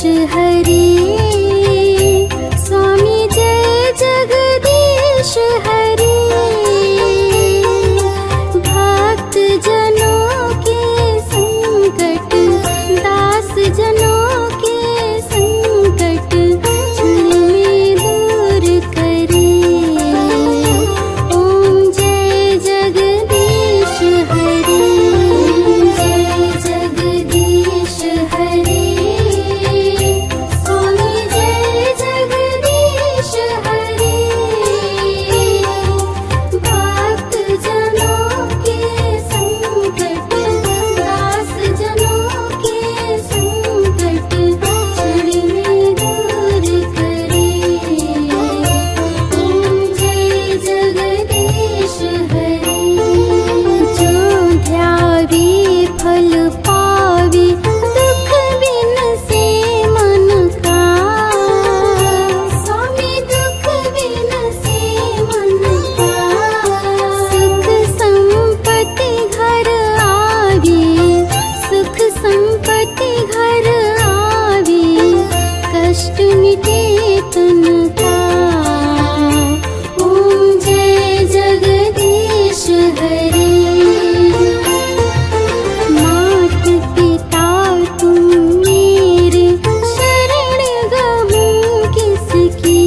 हरे। स्वामी जय जगदीश हरे। भक्त जनों के संकट, दास जनों के संकट क्षण में दूर करे। ओम जय जगदीश हरे। जय जगदीश हरे। स्वामी जय जगदीश हरे। भक्त जनों के संकट, दास जनों के संकट क्षण में दूर करे। ओम जय जगदीश हरे। जो ध्यावे फल पावे, दुख बिन से मन का। स्वामी दुख बिन से मन का। सुख संपत्ति घर आवे, सुख संपत्ति घर आवे, कष्ट मिटे तन का। ओम जय जगदीश हरे। मात पिता तुम मेरे, शरण गहूँ किसकी।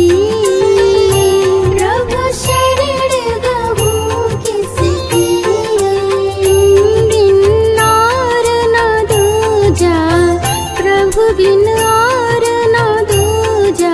प्रभु शरण गहूँ किसकी। तुम बिन और न दूजा, प्रभु बिन और न दूजा।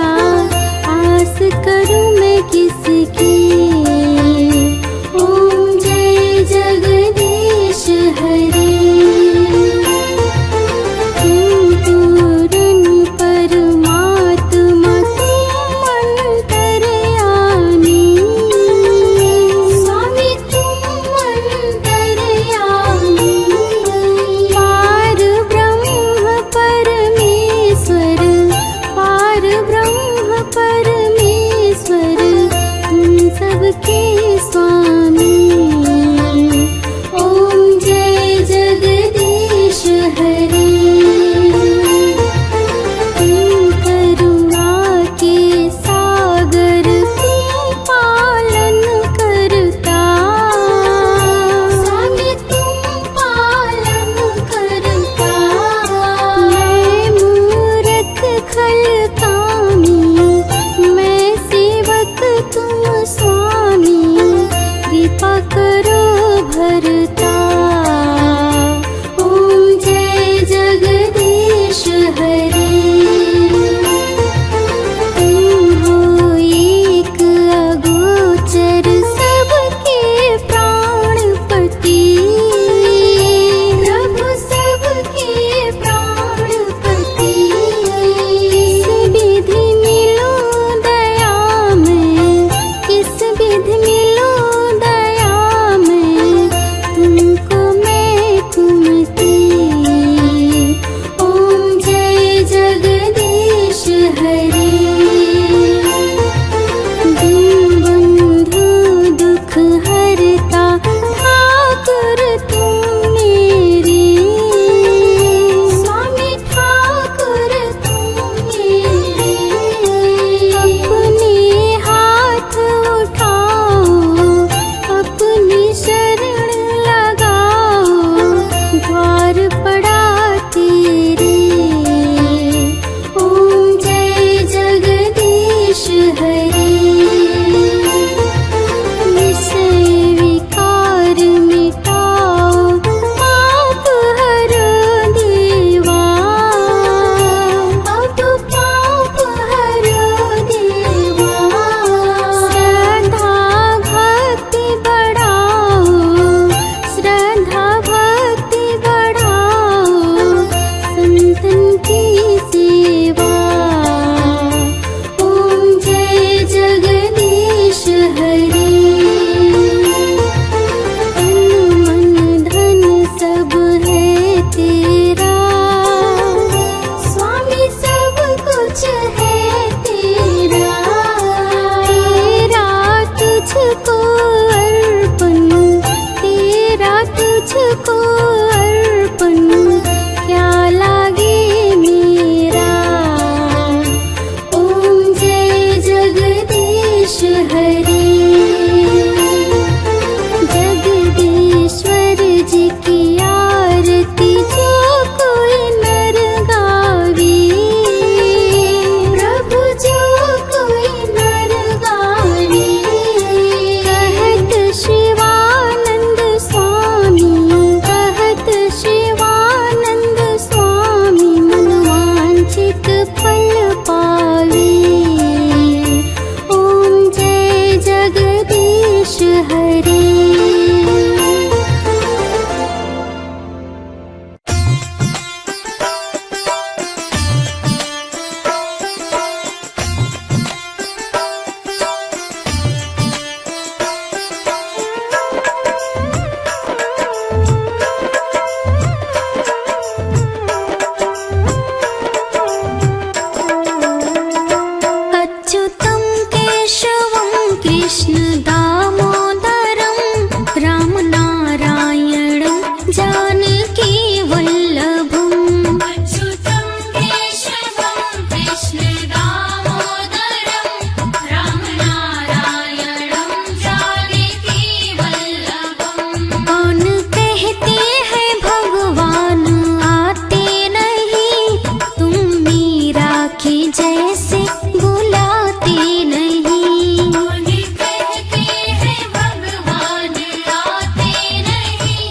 के जैसे बुलाते नहीं। उन्हें कहते हैं भगवान आते नहीं,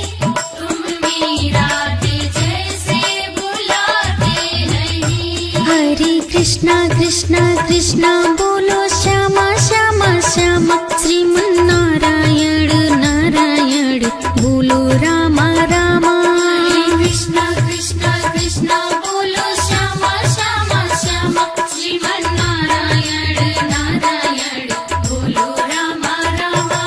तुम मीरा के जैसे बुलाते नहीं। हरे कृष्णा कृष्णा कृष्णा बोलो श्यामा श्यामा श्यामा, श्रीमन नारायण नारायण बोलो रामा रामा। कृष्णा कृष्णा कृष्णा बोलो श्यामा श्यामा श्यामा, श्रीमन नारायण नारायण बोलो रामा रामा।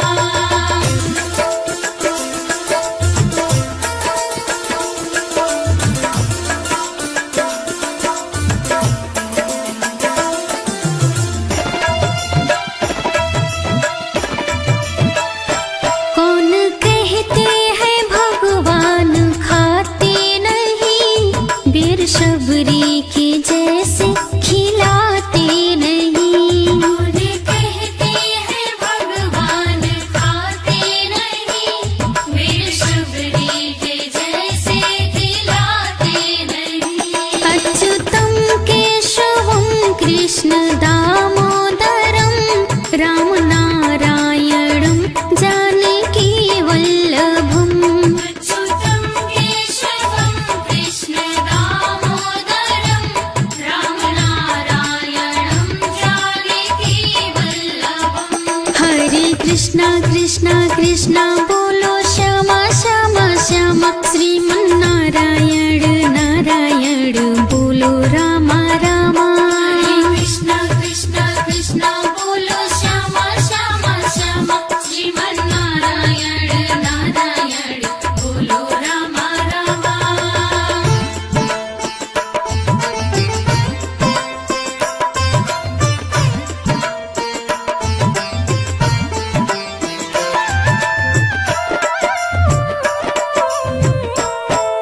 कौन कहते हैं भगवान खाते नहीं, बेर शबरी के जैसे खिलाते नहीं। उन्हें कहते हैं भगवान खाते नहीं, वे शबरी के जैसे खिलाते नहीं। अच्युतं केशवं कृष्ण दामोदरं, राम नारायणं जानकी वल्लभम्। अच्युतं केशवं कृष्ण दामोदरं, राम नारायणं जानकी वल्लभम्। हरे कृष्णा कृष्णा कृष्णा बोलो श्यामा श्यामा श्यामा, श्रीमन नारायण नारायण बोलो रामा रामा। कृष्णा कृष्णा कृष्णा बोलो श्यामा श्यामा श्यामा, श्रीमन नारायण नारायण बोलो रामा रामा।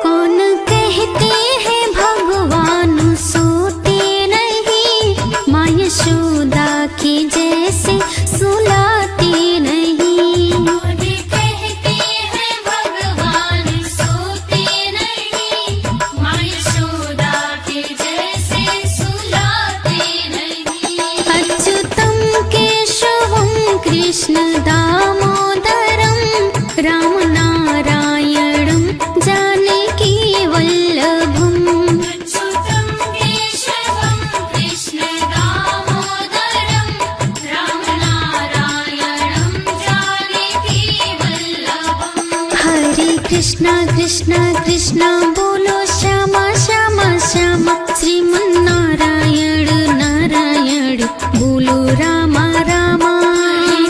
कौन कहते हैं भगवान सोते नहीं, माँ यशोदा के जैसे सुलाते नहीं। उन्हें कहते हैं भगवान सोते नहीं, माँ यशोदा के जैसे सुलाते नहीं। अच्युतं केशवं कृष्ण दामोदरं, राम नारायणं जानकी वल्लभम्। अच्युतं केशवं कृष्ण दामोदरं, राम नारायणं जानकी वल्लभम्। हरे कृष्णा कृष्णा कृष्णा बोलो श्यामा श्यामा श्यामा, श्रीमन नारायण नारायण बोलो रामा रामा।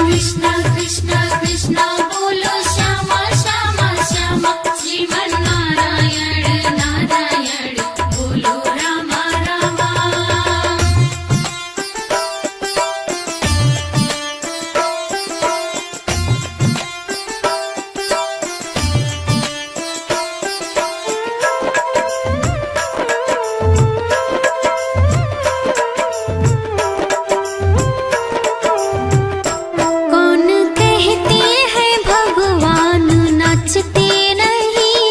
कृष्णा कृष्णा कृष्णा बोलो श्यामा श्यामा श्यामा, श्रीमन नारायण नारायण बोलो रामा रामा। कौन कहते हैं भगवान नाचते नहीं,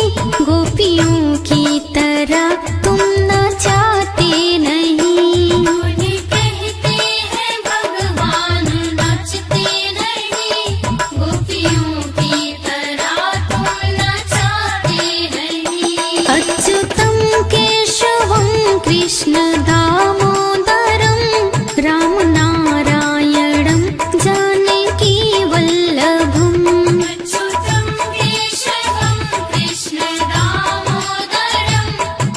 गोपियों की तरह तुम नाचाते नहीं। उन्हें कहते हैं भगवान नाचते नहीं, गोपियों की तरह तुम नचाते नहीं। अच्युतं केशवं कृष्ण दामोदरं, राम नारायणं जानकी वल्लभम्। अच्युतं केशवं कृष्ण दामोदरं,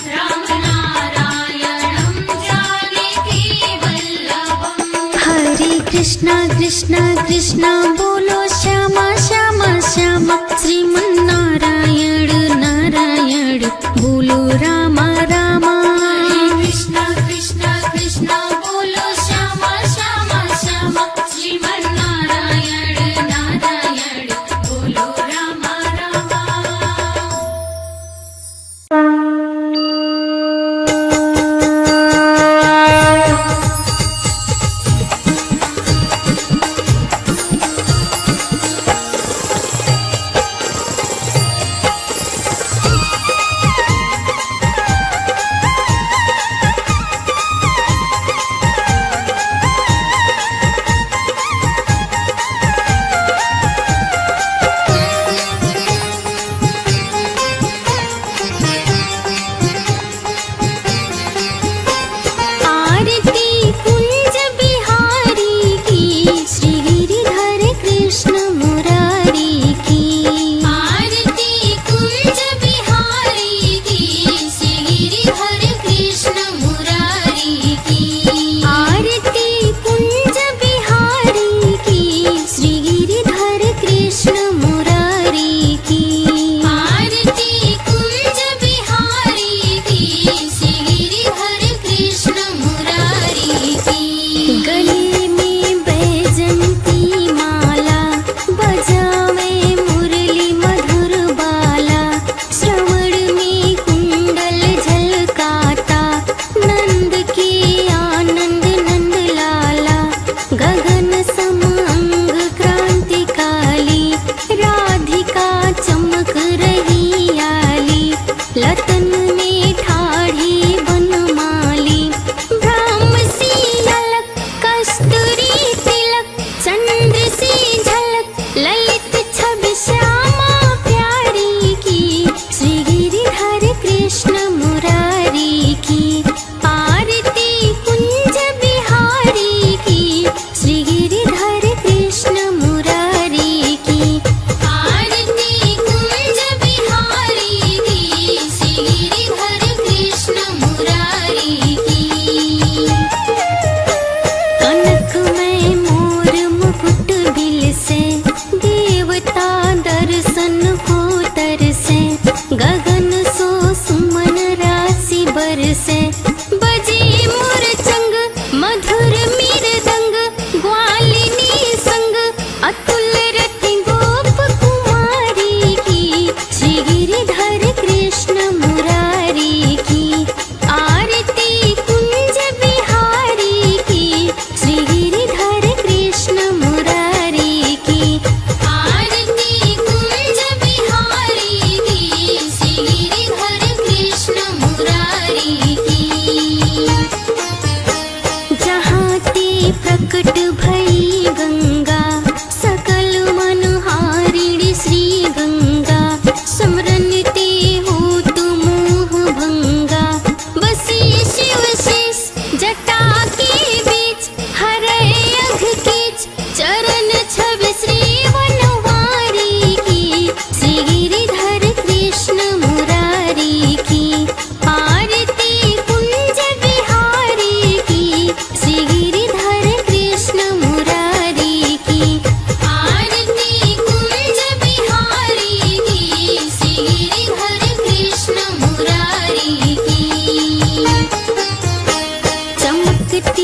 राम नारायणं जानकी वल्लभम्। हरे कृष्णा कृष्णा कृष्णा बोलो श्यामा श्यामा श्यामा, श्रीमन नारायण नारायण बोलो रामा रामा। कृष्णा कृष्णा कृष्णा बोलो श्यामा श्यामा श्यामा, श्रीमन नारायण नारायण बोलो रामा रामा।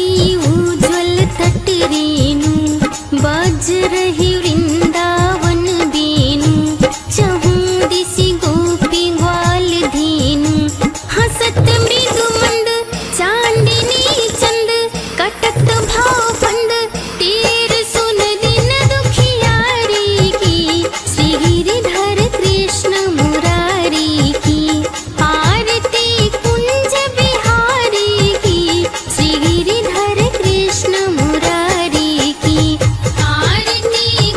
सी उज्ज्वल तट रेणु बज रही वृंदावन बेनु चहु दिशि गोपी ग्वाल धेनु हसत मृदु मंद चांदिनी चंद कटत भाव फंद तेर सुन दिन दुखियारी की श्री गिरिधर कृष्ण मुरारी की आरती कुंज बिहारी की श्री गिरिधर कृष्ण मुरारी की आरती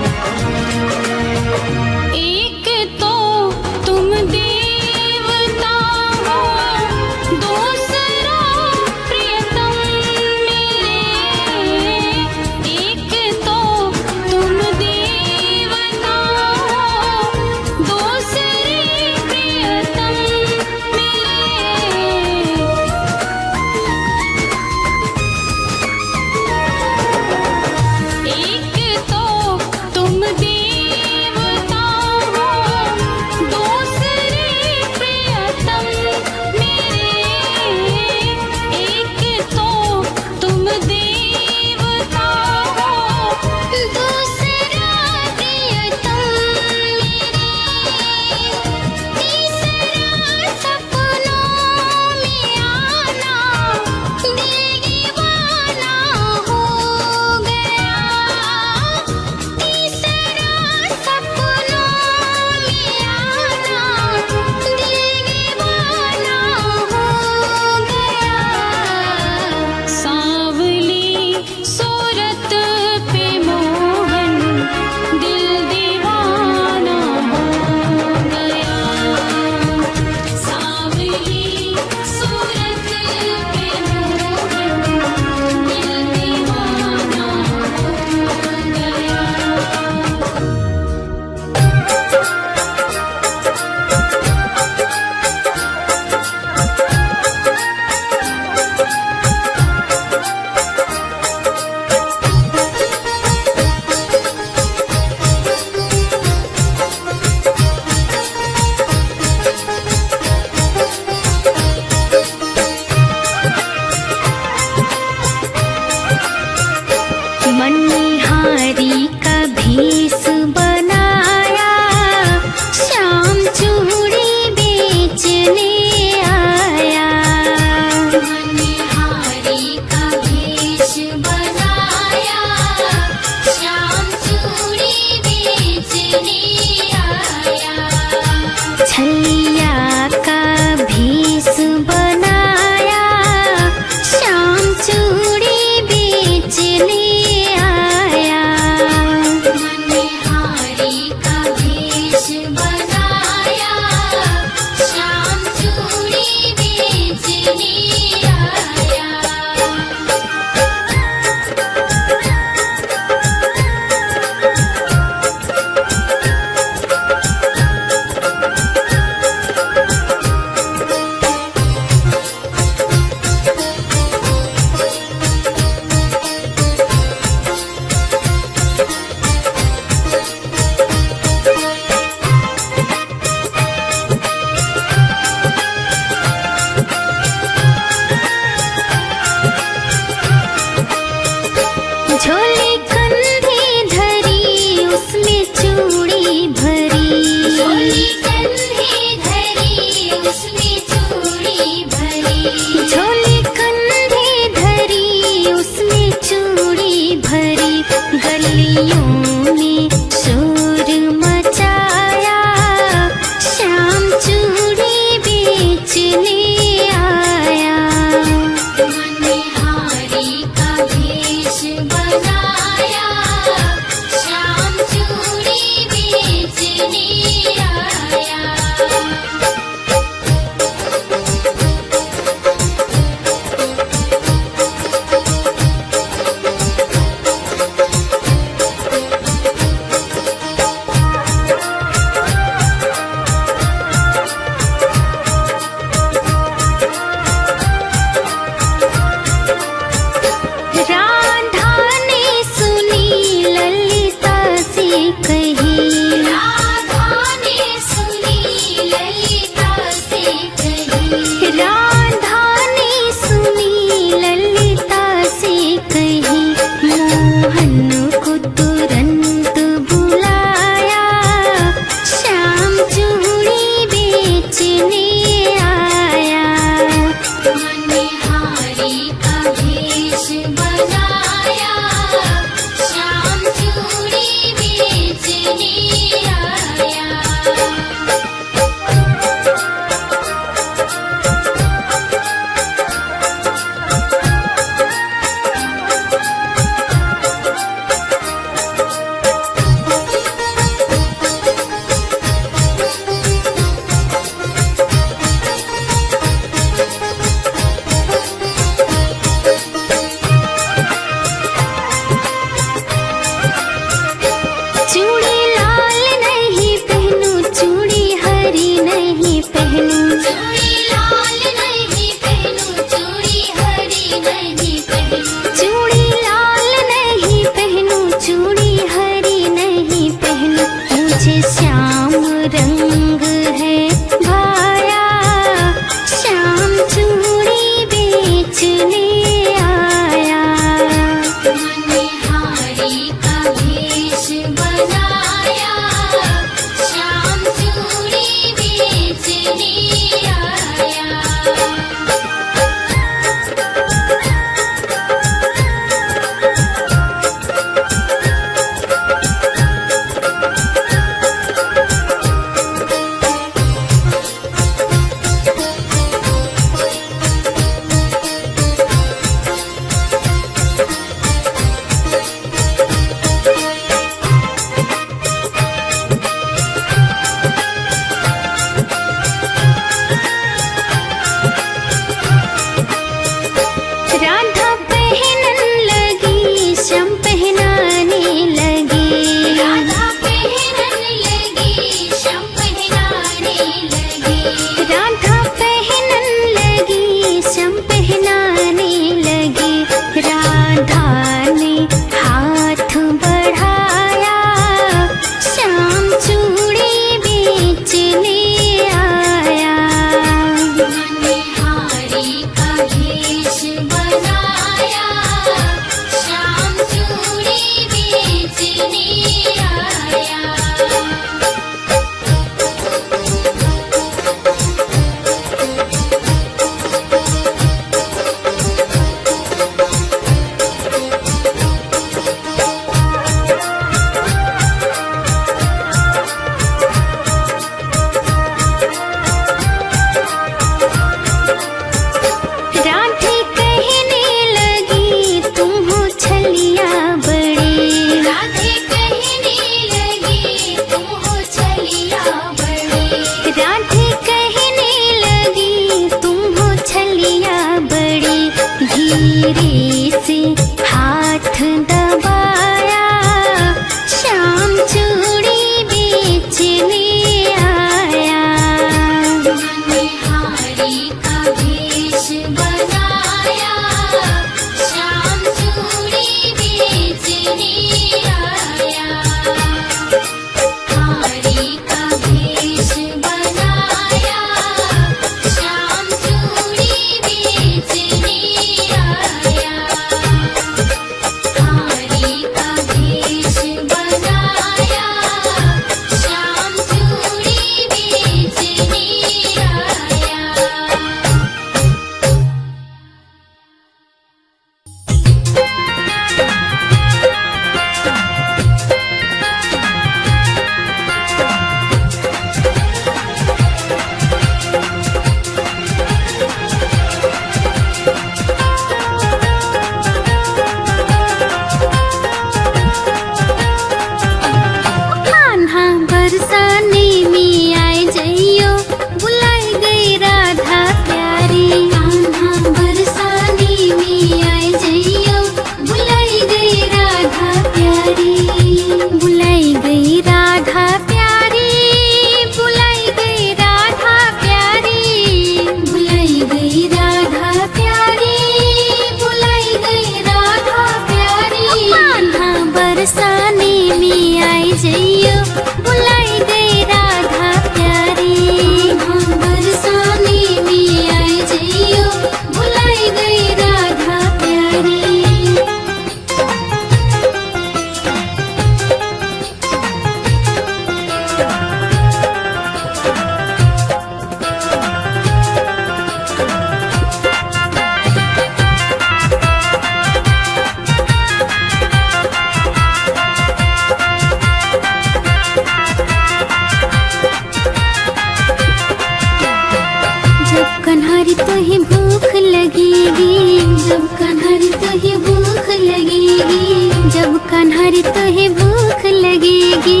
कन्हरी तुहे भूख लगेगी, जब कन्हरी तुहे भूख लगेगी, जब कन्हरी तुहे भूख लगेगी,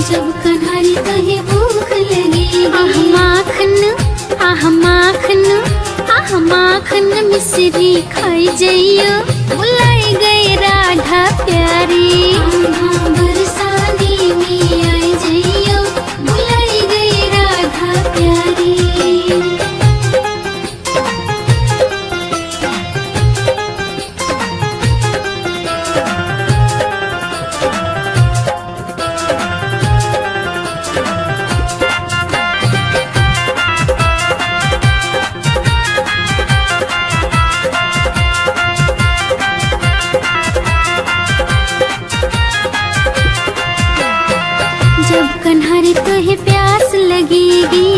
जब कन्हरी तुहे भूख लगेगी। आह माखन, आह माखन, आह माखन मिश्री खाई जइयो, बुलाई गई राधा प्यारी। बरसाने में आई जइयो, बुलाई गई राधा प्यारी। जब कन्हरी तुहे प्यास लगेगी,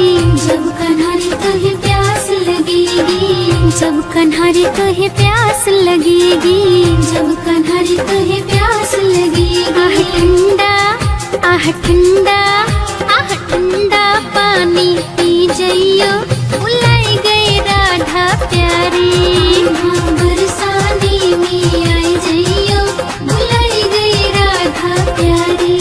जब कन्हरी तुहे प्यास लगेगी, जब कन्हरी तुहे प्यास लगेगी, जब कन्हरी तुहे प्यास लगेगी। आह ठंडा, आह ठंडा, आह ठंडा पानी पी जइयो, बुलाई गई राधा प्यारी। बरसाने में आई जइयो, बुलाई गई राधा प्यारी।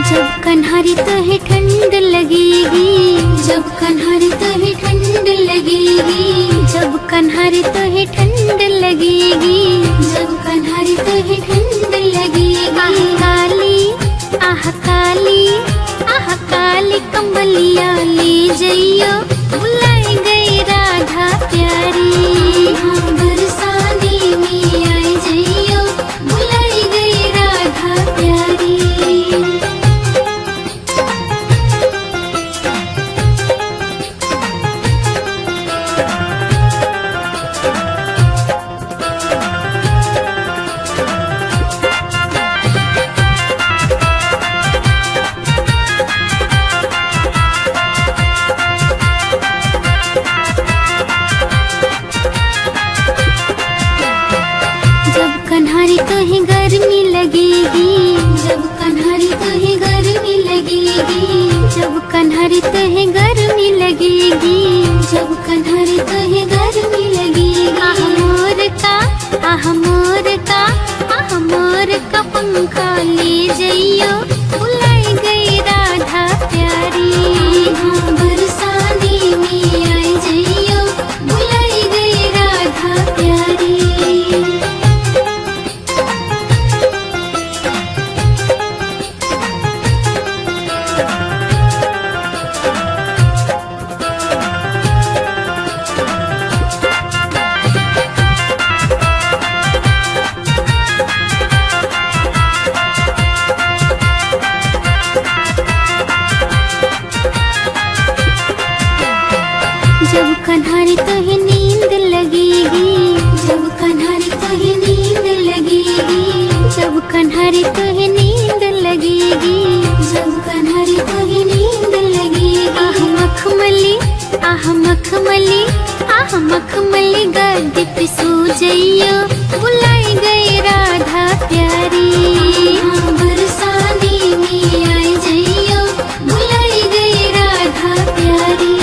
जब कन्हरी तुहे ठंड लगेगी, जब कन्हरी तुहे ठंड लगेगी, जब कन्हरी तुहे ठंड लगेगी, जब कन्हरी तुहे ठंड लगेगी। आह काली, आह काली, आह काली कंबलिया ले जइयो, बुलाई गई राधा प्यारी। बरसाने में आई जइयो, बुलाई गई राधा प्यारी। जब कन्हरी तुहे गर्मी लगेगी, जब कन्हरी तुहे गर्मी लगेगी, जब कन्हरी तुहे गर्मी लगेगी, जब कन्हरी तुहे गर्मी लगेगी। आह मोर का, आह मोर का, आह मोर का पंखा ले जइयो, बुलाई गई राधा प्यारी। बरसाने में आई जइयो, बुलाई गई राधा प्यारी। जब कन्हरी तुहे नींद लगेगी, जब कन्हरी तुहे नींद लगेगी, जब कन्हरी तुहे नींद लगेगी, जब कन्हरी तुहे नींद लगेगी। आह मखमली, आह मखमली, आह मखमली गद्दी पे सो जइयो, बुलाई गई राधा प्यारी। बरसाने में आई जइयो, बुलाई गई राधा प्यारी।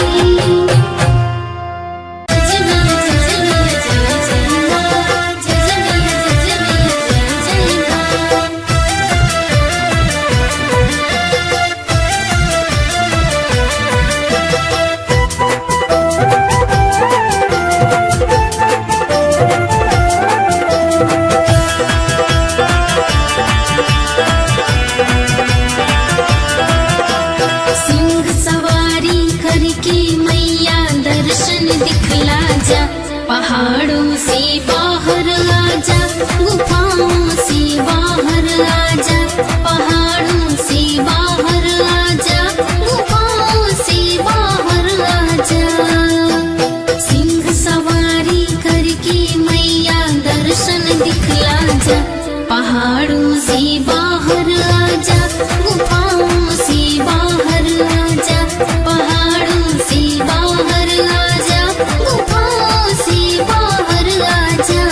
पहाड़ों से बाहर आजा, गुफाओं से बाहर आजा, पहाड़ों से बाहर आजा, गुफाओं से बाहर आजा।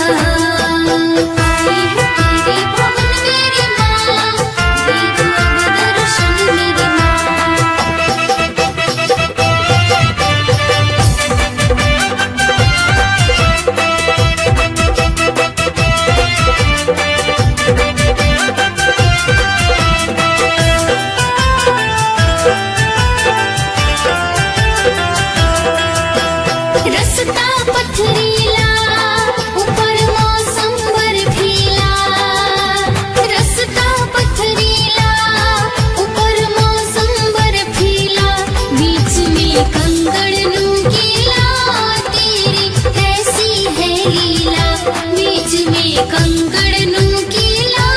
तेरे भवन मेरी माँ, दे दो अब दर्शन मेरी माँ। रस्ता पथरीला, ऊपर मौसम बर्फीला, रस्ता पथरीला, ऊपर मौसम बर्फीला, बीच में कंकड़ नुकीला, तेरी कैसी है लीला, बीच में कंकड़ नुकीला,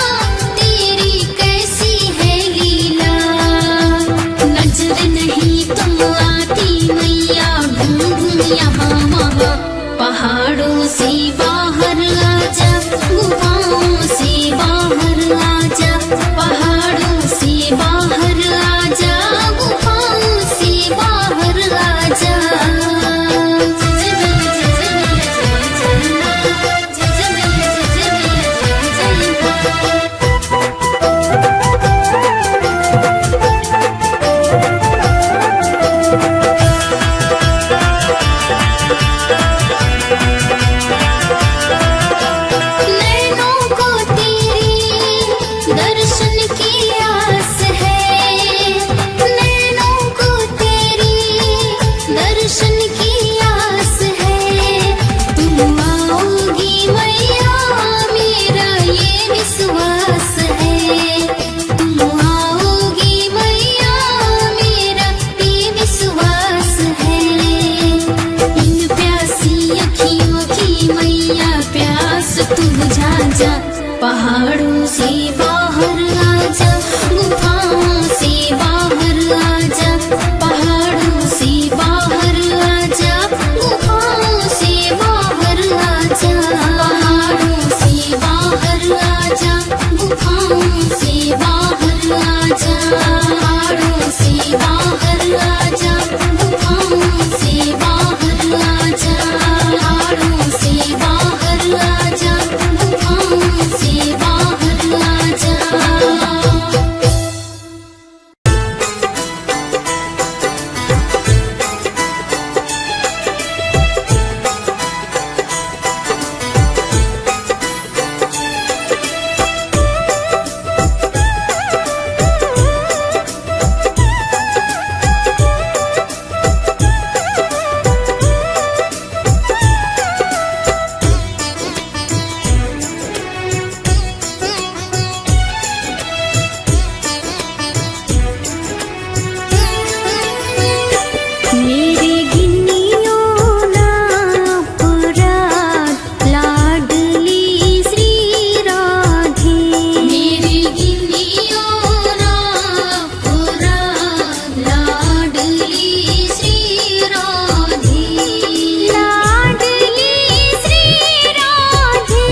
तेरी कैसी है लीला। नजर नहीं तुम आती मैया, ढूंढ ढूंढ यहाँ वहाँ, पहाड़ों से बाहर आजा, गुफाओं से बाहर आजा, पहाड़ों से बाहर आजा, गुफाओं से बाहर आजा। नैनों को तेरी दर्शन की आस है, नैनों को तेरी दर्शन की आस है, तुम आओगी मैया मेरा ये विश्वास है, तुम आओगी मैया मेरा ये विश्वास है। इन प्यासी अखियों की मैया प्यास तू बुझा जा, पहाड़ों से बाहर आजा, गुफाओं से बाहर आजा, पहाड़ों से बाहर आजा, गुफाओं से बाहर आजा, पहाड़ों से बाहर आजा, गुफाओं से बाहर आजा, पहाड़ों से बाहर आजा, गुफाओं से बाहर आजा, पहाड़ों से बाहर आजा, गुफाओं से बाहर आजा। मेरे गिन्नियों ना पुरात लाडली श्री राधे, मेरे गिन्नियों ना पुरात लाडली श्री राधे, लाडली श्री राधे,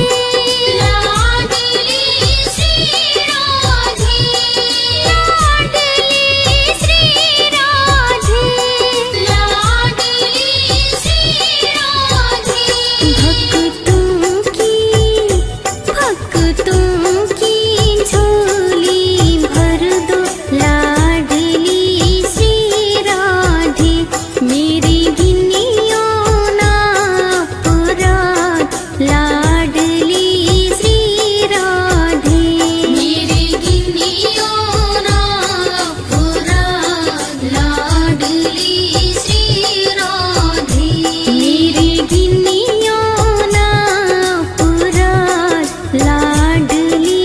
लाडली श्री राधे, लाडली श्री राधे, लाडली श्री राधे। भक्तों की झोली भर दो लाडली श्री राधे, मेरी गिन्नियों ना पुरात लाडली श्री राधे, मेरी गिन्नियों ना पुरात लाडली श्री राधे, मेरी गिन्नियों ना पुरात लाडली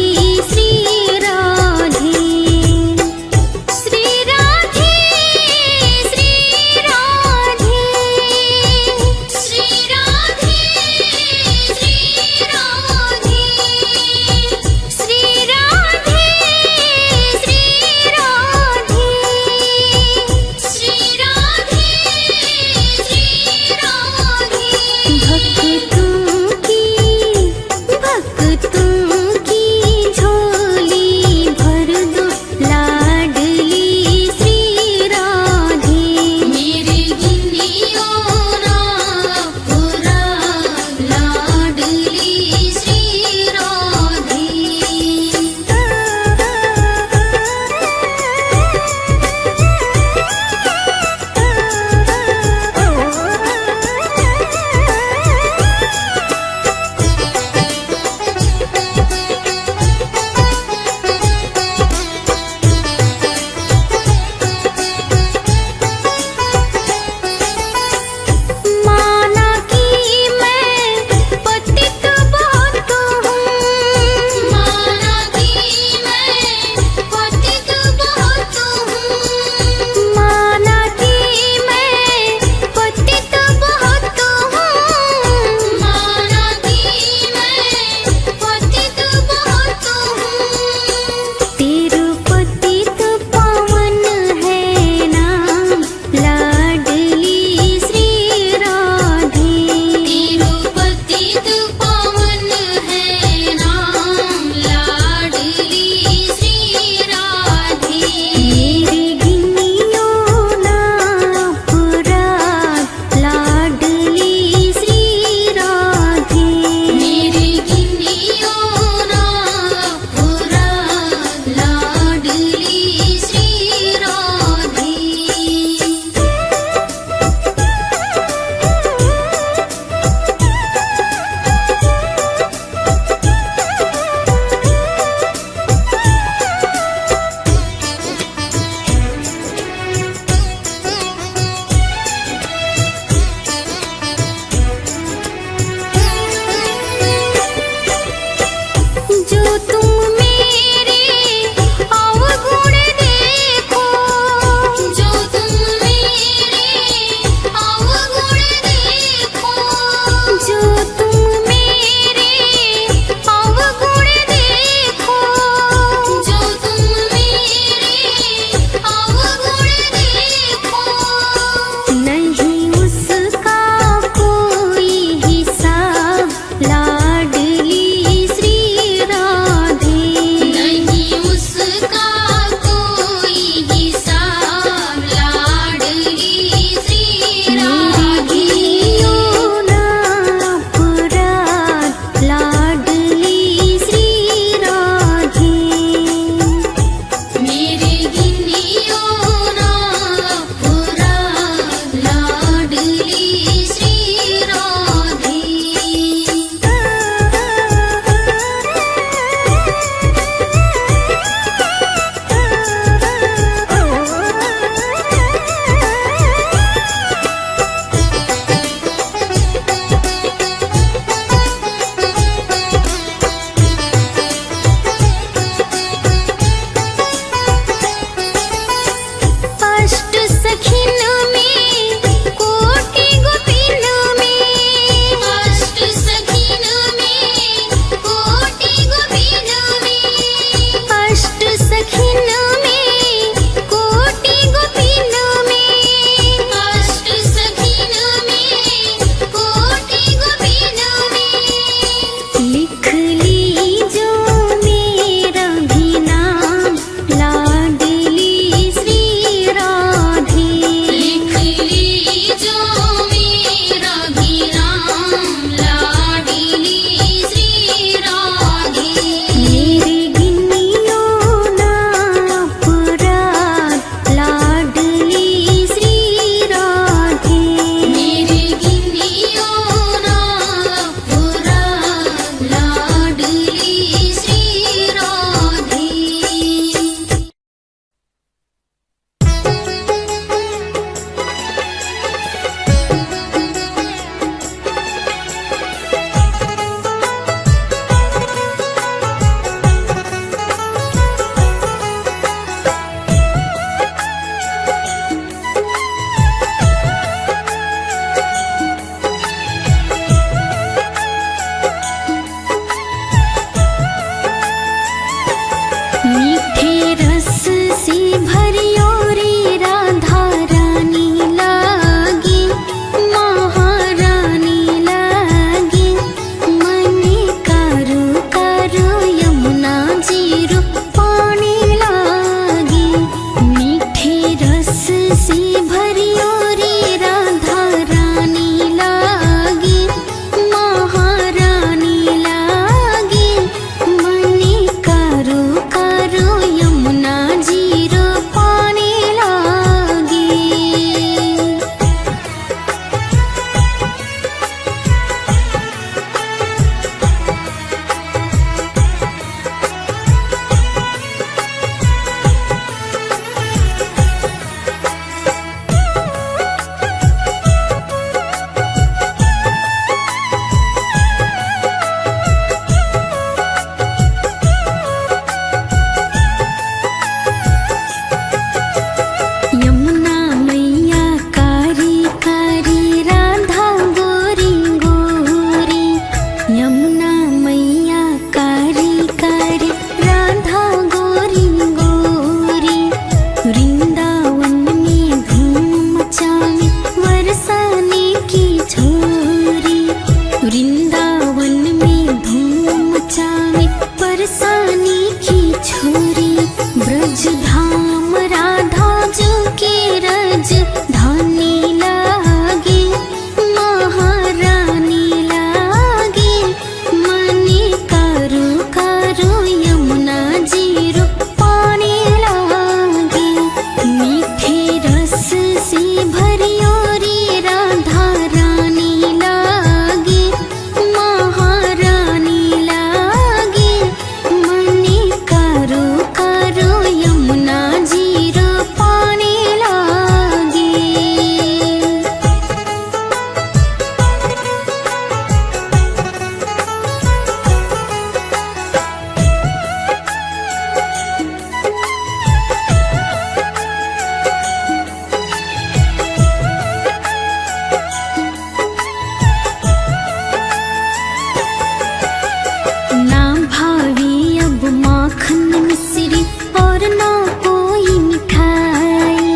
माखन मिश्री और ना कोई मिठाई।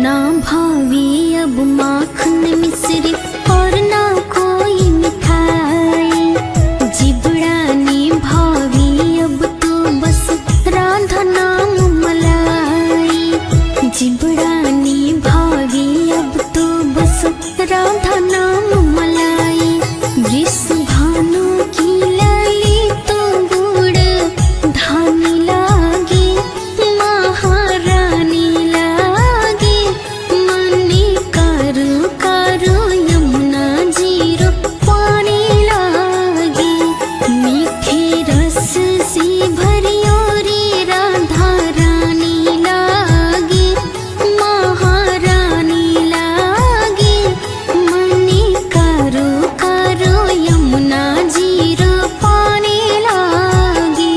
ना भावे अब माखन मिश्री और ना कोई मिठाई। जिबड़ानी भावे अब तो बस राधा नाम मलाई। जिबड़ानी भावे अब तो बस राधा नाम मलाई। वृषभानु की लाली तो गुड़ धानी लागे, महारानी लागे। मने कारो कारो यमुना जीरो पानी लागे। मीठे रस से भरियो रे राधा रानी लागे, महारानी लागे। मने कारो कारो यमुना जीरो पानी लागे।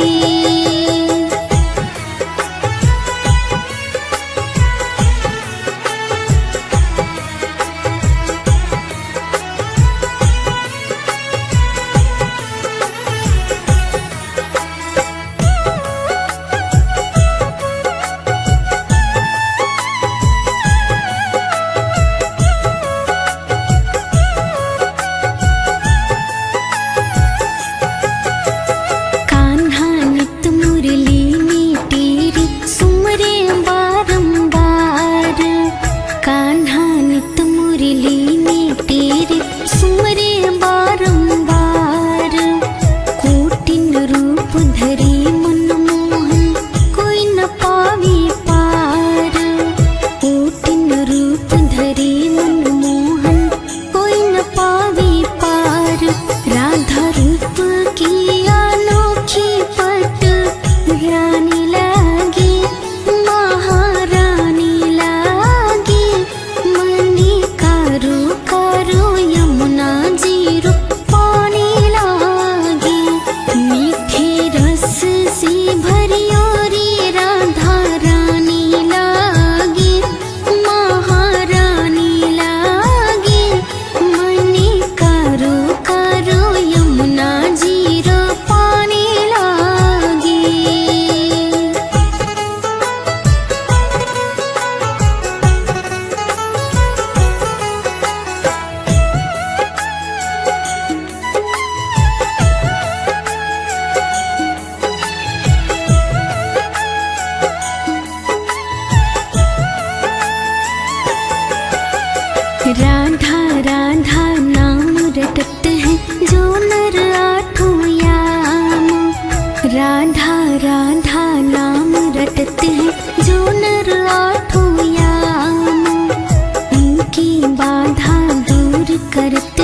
कान्हा नित मुरली में तेरी सुमरे बारंबार। कान्हा नित मुरली में तेरी सुमरे बारंबार। कोटिन रूप धरे मनमोहन कोई न पावे पार। कोटिन रूप धरे मनमोहन कोई न पावे पार। राधा रूप की अनोखी पट रानी लागे, महारानी लागे। मने कारो कारो यमुना जीरो पानी लागे। मीठे रस से भरियो रे राधा रानी लागे, महारानी लागे। मने कारो कारो यमुना जीरो पानी लागे। राधा राधा नाम रटत है जो नर आठों याम। राधा राधा नाम रटत है जो नर आठों याम। उनकी बाधा दूर करत